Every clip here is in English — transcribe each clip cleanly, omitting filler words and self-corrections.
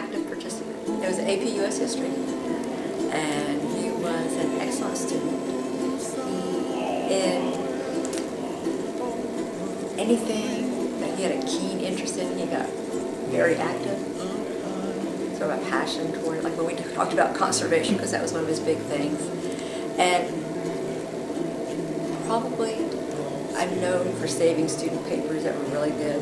active participant. It was AP US History, and he was an excellent student. In anything that he had a keen interest in, he got very active. Sort of a passion toward it, like when we talked about conservation, because that was one of his big things. And probably I'm known for saving student papers that were really good.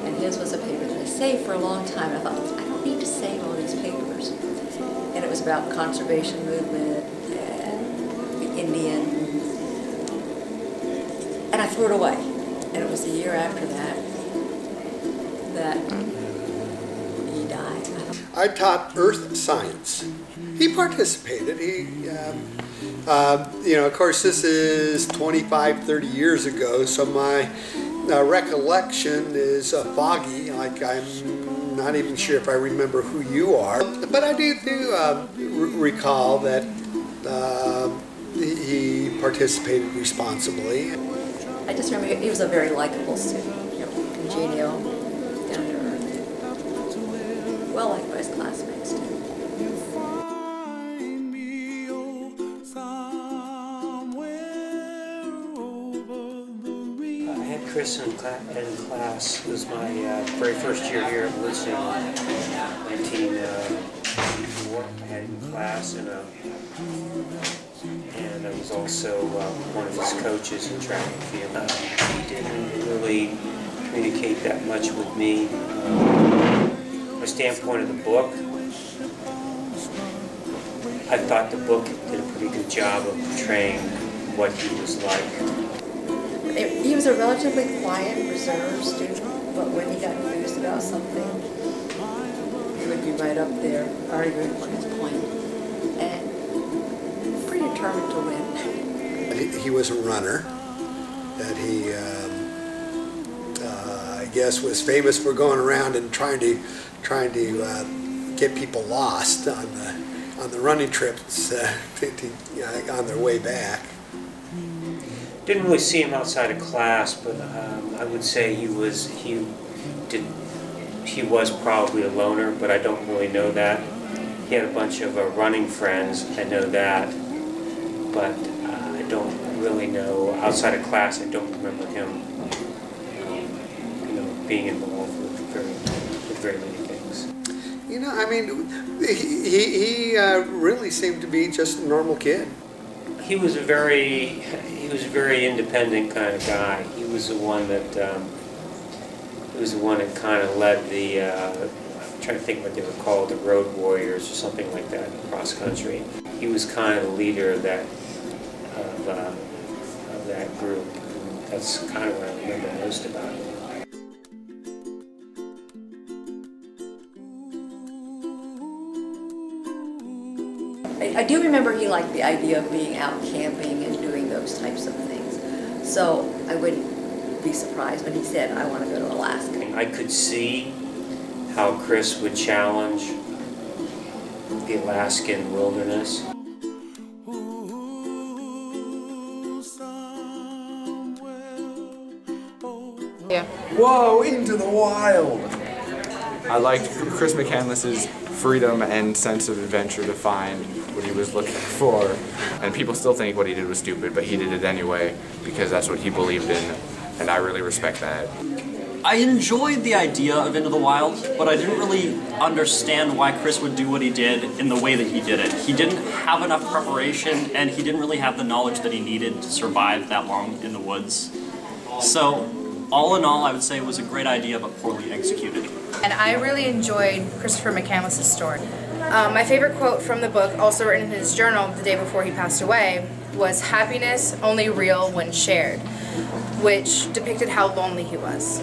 And his was a paper that I saved for a long time. And I thought, I don't need to save all these papers. And it was about conservation movement and the Indians. And I threw it away. And it was a year after that he died. I taught earth science. He participated. You know, of course, this is 25, 30 years ago, so my recollection is foggy. Like, I'm not even sure if I remember who you are. But I do recall that he participated responsibly. I just remember he was a very likable student, you know, congenial, down to earth, well liked by his classmates too. I had Chris in class. It was my very first year here at Woodson in 1984. I had him in class, and I was also one of his coaches in track and field. He didn't really communicate that much with me. From a standpoint of the book, I thought the book did a pretty good job of portraying what he was like. He was a relatively quiet, reserved student, but when he got enthused about something, he would be right up there arguing for his point, and pretty determined to win. He was a runner, that he, I guess, was famous for going around and trying to get people lost on the running trips on their way back. Didn't really see him outside of class, but I would say he was probably a loner, but I don't really know that. He had a bunch of running friends, I know that, but I don't really know outside of class. I don't remember him, being involved with very many things. You know, I mean, he really seemed to be just a normal kid. He was a very independent kind of guy. He was the one that kind of led the. I'm trying to think what they were called, the Road Warriors or something like that, cross country. He was kind of the leader of that group. And that's kind of what I remember most about him. I do remember he liked the idea of being out camping and doing those types of things. So I wouldn't be surprised when he said, I want to go to Alaska. I could see how Chris would challenge the Alaskan wilderness. Yeah. Whoa, into the wild! I liked Chris McCandless's freedom and sense of adventure to find what he was looking for. And people still think what he did was stupid, but he did it anyway because that's what he believed in, and I really respect that. I enjoyed the idea of Into the Wild, but I didn't really understand why Chris would do what he did in the way that he did it. He didn't have enough preparation, and he didn't really have the knowledge that he needed to survive that long in the woods. So, all in all, I would say it was a great idea, but poorly executed. And I really enjoyed Christopher McCandless' story. My favorite quote from the book, also written in his journal the day before he passed away, was "Happiness only real when shared," which depicted how lonely he was.